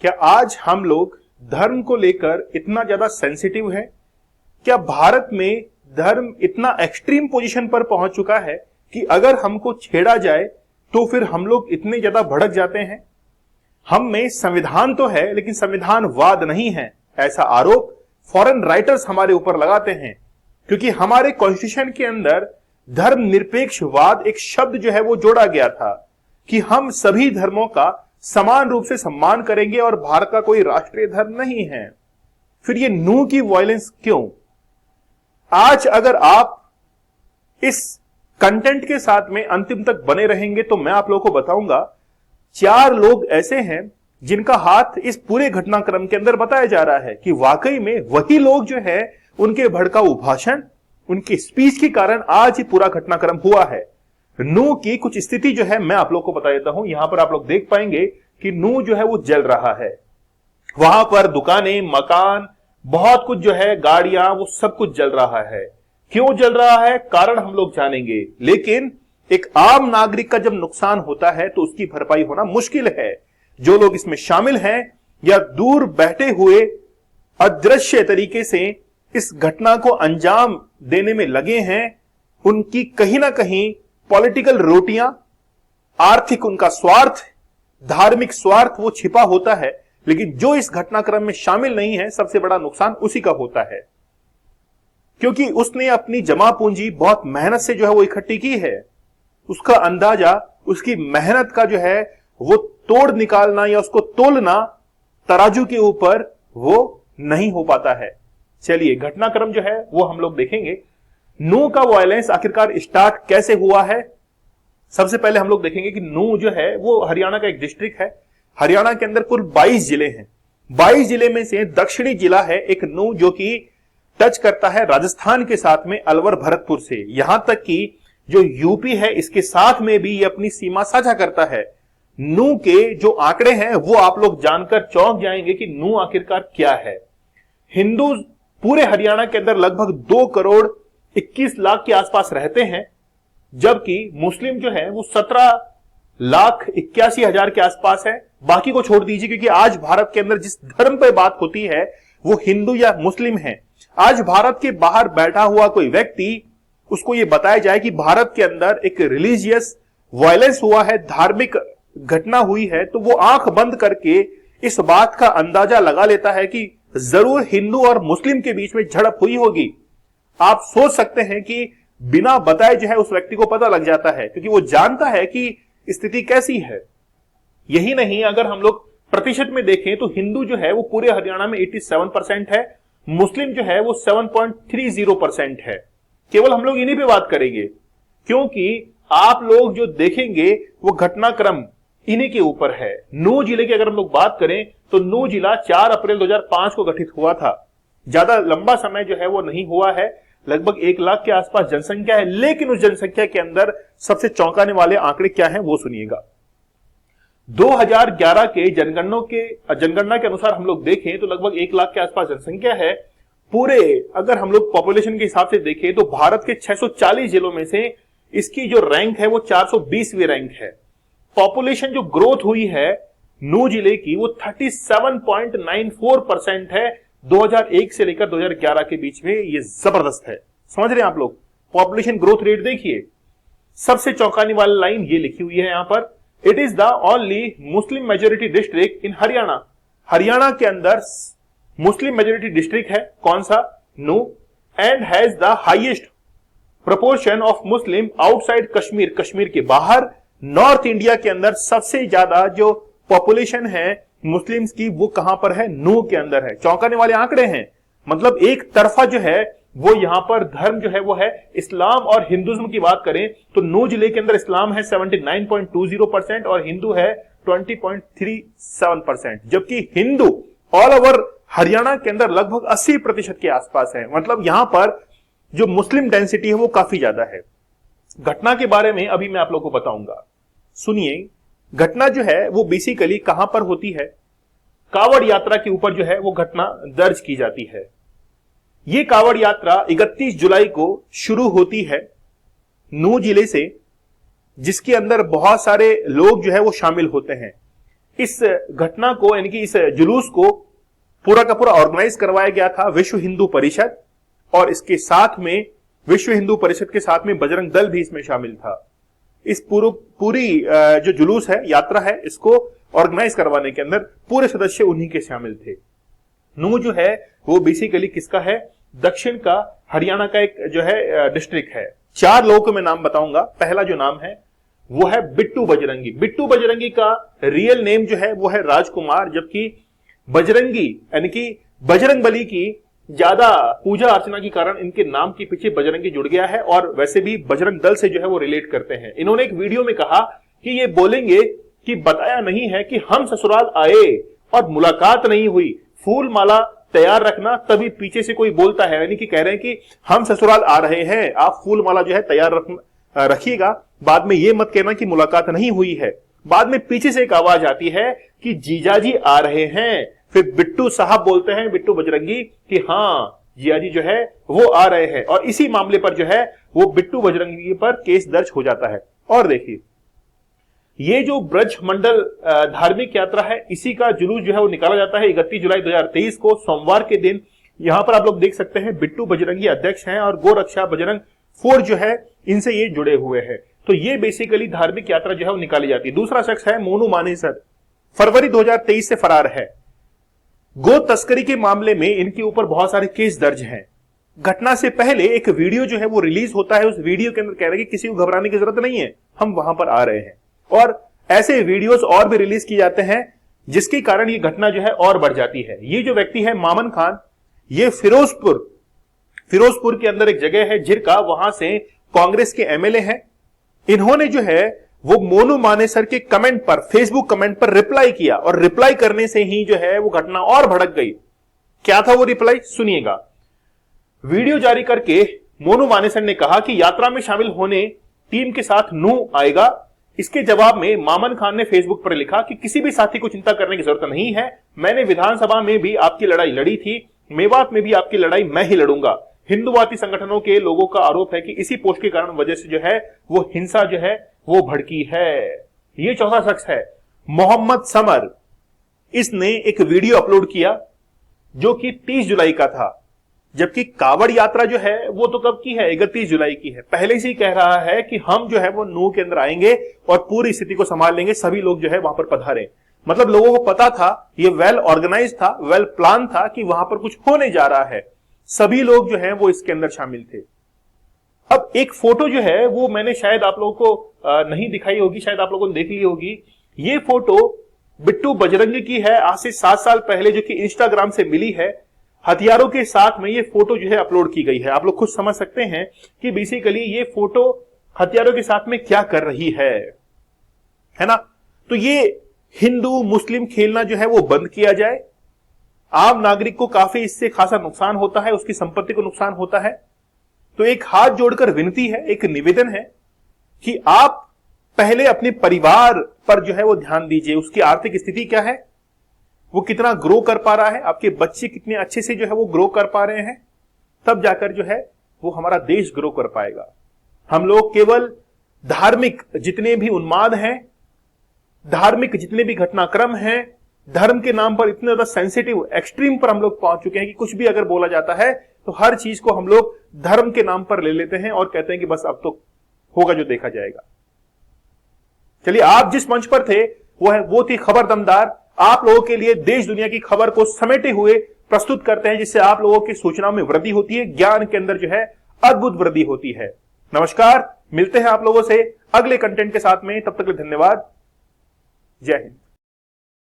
क्या आज हम लोग धर्म को लेकर इतना ज्यादा सेंसिटिव है? क्या भारत में धर्म इतना एक्सट्रीम पोजीशन पर पहुंच चुका है कि अगर हमको छेड़ा जाए तो फिर हम लोग इतने ज्यादा भड़क जाते हैं? हम में संविधान तो है लेकिन संविधानवाद नहीं है, ऐसा आरोप फॉरेन राइटर्स हमारे ऊपर लगाते हैं, क्योंकि हमारे कॉन्स्टिट्यूशन के अंदर धर्मनिरपेक्षवाद एक शब्द जो है वो जोड़ा गया था कि हम सभी धर्मों का समान रूप से सम्मान करेंगे और भारत का कोई राष्ट्रीय धर्म नहीं है। फिर ये नू की वायलेंस क्यों? आज अगर आप इस कंटेंट के साथ में अंतिम तक बने रहेंगे तो मैं आप लोगों को बताऊंगा 4 लोग ऐसे हैं जिनका हाथ इस पूरे घटनाक्रम के अंदर बताया जा रहा है कि वाकई में वही लोग जो है उनके भड़काऊ भाषण, उनकी स्पीच के कारण आज ही पूरा घटनाक्रम हुआ है। नू की कुछ स्थिति जो है मैं आप लोग को बता देता हूं। यहां पर आप लोग देख पाएंगे कि नू जो है वो जल रहा है। वहां पर दुकानें, मकान, बहुत कुछ जो है, गाड़ियां, वो सब कुछ जल रहा है। क्यों जल रहा है? कारण हम लोग जानेंगे, लेकिन एक आम नागरिक का जब नुकसान होता है तो उसकी भरपाई होना मुश्किल है। जो लोग इसमें शामिल हैं या दूर बैठे हुए अदृश्य तरीके से इस घटना को अंजाम देने में लगे हैं, उनकी कहीं ना कहीं पॉलिटिकल रोटियां, आर्थिक उनका स्वार्थ, धार्मिक स्वार्थ वो छिपा होता है। लेकिन जो इस घटनाक्रम में शामिल नहीं है, सबसे बड़ा नुकसान उसी का होता है, क्योंकि उसने अपनी जमा पूंजी बहुत मेहनत से जो है वो इकट्ठी की है। उसका अंदाजा, उसकी मेहनत का जो है वो तोड़ निकालना या उसको तोलना तराजू के ऊपर वो नहीं हो पाता है। चलिए घटनाक्रम जो है वो हम लोग देखेंगे। नू का वायलेंस आखिरकार स्टार्ट कैसे हुआ है? सबसे पहले हम लोग देखेंगे कि नू जो है वो हरियाणा का एक डिस्ट्रिक्ट है। हरियाणा के अंदर कुल 22 जिले हैं। 22 जिले में से दक्षिणी जिला है एक नू, जो कि टच करता है राजस्थान के साथ में अलवर भरतपुर से। यहां तक कि जो यूपी है इसके साथ में भी ये अपनी सीमा साझा करता है। नू के जो आंकड़े हैं वो आप लोग जानकर चौंक जाएंगे कि नू आखिरकार क्या है। हिंदू पूरे हरियाणा के अंदर लगभग 2 करोड़ 21 लाख के आसपास रहते हैं, जबकि मुस्लिम जो है वो 17,81,000 के आसपास है। बाकी को छोड़ दीजिए, क्योंकि आज भारत के अंदर जिस धर्म पे बात होती है वो हिंदू या मुस्लिम है। आज भारत के बाहर बैठा हुआ कोई व्यक्ति, उसको ये बताया जाए कि भारत के अंदर एक रिलीजियस वायलेंस हुआ है, धार्मिक घटना हुई है, तो वो आंख बंद करके इस बात का अंदाजा लगा लेता है कि जरूर हिंदू और मुस्लिम के बीच में झड़प हुई होगी। आप सोच सकते हैं कि बिना बताए जो है उस व्यक्ति को पता लग जाता है, क्योंकि वो जानता है कि स्थिति कैसी है। यही नहीं, अगर हम लोग प्रतिशत में देखें तो हिंदू जो है वो पूरे हरियाणा में 87% है, मुस्लिम जो है वो 7.30% है। केवल हम लोग इन्हीं पे बात करेंगे, क्योंकि आप लोग जो देखेंगे वो घटनाक्रम इन्हीं के ऊपर है। नू जिले की अगर हम लोग बात करें तो नू जिला 4 अप्रैल 2005 को गठित हुआ था। ज्यादा लंबा समय जो है वो नहीं हुआ है, लगभग 1 लाख के आसपास जनसंख्या है। लेकिन उस जनसंख्या के अंदर सबसे चौंकाने वाले आंकड़े क्या हैं वो सुनिएगा। 2011 के जनगणना के अनुसार हम लोग देखें तो लगभग 1 लाख के आसपास जनसंख्या है। पूरे अगर हम लोग पॉपुलेशन के हिसाब से देखें तो भारत के 640 जिलों में से इसकी जो रैंक है वो 420वीं रैंक है। पॉपुलेशन जो ग्रोथ हुई है नू जिले की वो 37.94% है। 2001 से लेकर 2011 के बीच में ये जबरदस्त है। समझ रहे हैं आप लोग? पॉपुलेशन ग्रोथ रेट देखिए। सबसे चौंकाने वाली लाइन ये लिखी हुई है यहां पर, it is the only Muslim majority district in Haryana. Haryana के अंदर मुस्लिम मेजोरिटी डिस्ट्रिक्ट है कौन सा? नू। And has the highest proportion of Muslim outside Kashmir. Kashmir के बाहर नॉर्थ इंडिया के अंदर सबसे ज्यादा जो पॉपुलेशन है मुस्लिम्स की वो कहां पर है? नू के अंदर है। चौंकाने वाले आंकड़े हैं। मतलब एक तरफा जो है वो यहां पर धर्म जो है वो है इस्लाम और हिंदुज्म की बात करें तो नू जिले के अंदर इस्लाम है 79.20% और हिंदू है 20.37%, जबकि हिंदू ऑल ओवर हरियाणा के अंदर लगभग 80% के आसपास है। मतलब यहां पर जो मुस्लिम डेंसिटी है वो काफी ज्यादा है। घटना के बारे में अभी मैं आप लोगों को बताऊंगा। सुनिए, घटना जो है वो बेसिकली कहां पर होती है? कावड़ यात्रा के ऊपर जो है वो घटना दर्ज की जाती है। ये कावड़ यात्रा 31 जुलाई को शुरू होती है नू जिले से, जिसके अंदर बहुत सारे लोग जो है वो शामिल होते हैं। इस घटना को यानी कि इस जुलूस को पूरा का पूरा ऑर्गेनाइज करवाया गया था विश्व हिंदू परिषद, और इसके साथ में विश्व हिंदू परिषद के साथ में बजरंग दल भी इसमें शामिल था। इस पूरी जो जुलूस है, यात्रा है, इसको ऑर्गेनाइज करवाने के अंदर पूरे सदस्य उन्हीं के शामिल थे। नूह जो है वो बेसिकली किसका है? दक्षिण का हरियाणा का एक जो है डिस्ट्रिक्ट है। 4 लोगों को मैं नाम बताऊंगा। पहला जो नाम है वो है बिट्टू बजरंगी। बिट्टू बजरंगी का रियल नेम जो है वो है राजकुमार, जबकि बजरंगी यानी कि बजरंगबली की ज्यादा पूजा अर्चना के कारण इनके नाम के पीछे बजरंगी जुड़ गया है, और वैसे भी बजरंग दल से जो है वो रिलेट करते हैं। इन्होंने एक वीडियो में कहा कि ये बोलेंगे कि बताया नहीं है कि हम ससुराल आए और मुलाकात नहीं हुई, फूल माला तैयार रखना, तभी पीछे से कोई बोलता है, यानी कि कह रहे हैं कि हम ससुराल आ रहे हैं, आप फूल माला जो है तैयार रखिएगा, बाद में ये मत कहना कि मुलाकात नहीं हुई है। बाद में पीछे से एक आवाज आती है कि जीजाजी आ रहे हैं, फिर बिट्टू साहब बोलते हैं, बिट्टू बजरंगी, कि हाँ जीजाजी जो है वो आ रहे हैं, और इसी मामले पर जो है वो बिट्टू बजरंगी पर केस दर्ज हो जाता है। और देखिए ये जो ब्रज मंडल धार्मिक यात्रा है, इसी का जुलूस जो है वो निकाला जाता है 31 जुलाई 2023 को सोमवार के दिन। यहां पर आप लोग देख सकते हैं बिट्टू बजरंगी अध्यक्ष हैं और गोरक्षा बजरंग फोर्स जो है इनसे ये जुड़े हुए हैं। तो ये बेसिकली धार्मिक यात्रा जो है वो निकाली जाती है। दूसरा शख्स है मोनू मानेसर, फरवरी 2023 से फरार है। गो तस्करी के मामले में इनके ऊपर बहुत सारे केस दर्ज हैं। घटना से पहले एक वीडियो जो है वो रिलीज होता है, उस वीडियो के अंदर कह रहे हैं कि किसी को घबराने की जरूरत नहीं है, हम वहां पर आ रहे हैं, और ऐसे वीडियोस और भी रिलीज किए जाते हैं जिसके कारण ये घटना जो है और बढ़ जाती है। ये जो व्यक्ति है मामन खान, ये फिरोजपुर के अंदर एक जगह है जिरका, वहां से कांग्रेस के एमएलए हैं। इन्होंने जो है वो मोनू मानेसर के कमेंट पर, फेसबुक कमेंट पर रिप्लाई किया, और रिप्लाई करने से ही जो है वो घटना और भड़क गई। क्या था वो रिप्लाई? सुनिएगा। वीडियो जारी करके मोनू मानेसर ने कहा कि यात्रा में शामिल होने टीम के साथ नूह आएगा। इसके जवाब में मामन खान ने फेसबुक पर लिखा कि किसी भी साथी को चिंता करने की जरूरत नहीं है, मैंने विधानसभा में भी आपकी लड़ाई लड़ी थी, मेवात में भी आपकी लड़ाई मैं ही लड़ूंगा। हिंदुवादी संगठनों के लोगों का आरोप है कि इसी पोस्ट के कारण वजह से जो है वो हिंसा जो है वो भड़की है। ये चौथा शख्स है मोहम्मद समर। इसने एक वीडियो अपलोड किया जो कि 30 जुलाई का था, जबकि कावड़ यात्रा जो है वो तो कब की है? 31 जुलाई की है। पहले से ही कह रहा है कि हम जो है वो नूह के अंदर आएंगे और पूरी स्थिति को संभाल लेंगे, सभी लोग जो है वहां पर पधारे। मतलब लोगों को पता था, ये वेल ऑर्गेनाइज था, वेल प्लान था कि वहां पर कुछ होने जा रहा है। सभी लोग जो है वो इसके अंदर शामिल थे। अब एक फोटो जो है वो मैंने शायद आप लोगों को नहीं दिखाई होगी, शायद आप लोगों ने देख ली होगी। ये फोटो बिट्टू बजरंगी की है, आज से 7 साल पहले, जो कि इंस्टाग्राम से मिली है। हथियारों के साथ में ये फोटो जो है अपलोड की गई है। आप लोग खुद समझ सकते हैं कि बेसिकली ये फोटो हथियारों के साथ में क्या कर रही है ना। तो ये हिंदू मुस्लिम खेलना जो है वो बंद किया जाए। आम नागरिक को काफी इससे खासा नुकसान होता है, उसकी संपत्ति को नुकसान होता है। तो एक हाथ जोड़कर विनती है, एक निवेदन है कि आप पहले अपने परिवार पर जो है वो ध्यान दीजिए। उसकी आर्थिक स्थिति क्या है, वो कितना ग्रो कर पा रहा है, आपके बच्चे कितने अच्छे से जो है वो ग्रो कर पा रहे हैं, तब जाकर जो है वो हमारा देश ग्रो कर पाएगा। हम लोग केवल धार्मिक जितने भी उन्माद हैं, धार्मिक जितने भी घटनाक्रम हैं, धर्म के नाम पर इतने ज्यादा सेंसिटिव एक्सट्रीम पर हम लोग पहुंच चुके हैं कि कुछ भी अगर बोला जाता है तो हर चीज को हम लोग धर्म के नाम पर ले लेते हैं और कहते हैं कि बस अब तो होगा जो देखा जाएगा। चलिए, आप जिस मंच पर थे वो थी खबर दमदार। आप लोगों के लिए देश दुनिया की खबर को समेटे हुए प्रस्तुत करते हैं, जिससे आप लोगों की सूचनाओं में वृद्धि होती है, ज्ञान के अंदर जो है अद्भुत वृद्धि होती है। नमस्कार, मिलते हैं आप लोगों से अगले कंटेंट के साथ में। तब तक के लिए धन्यवाद। जय हिंद।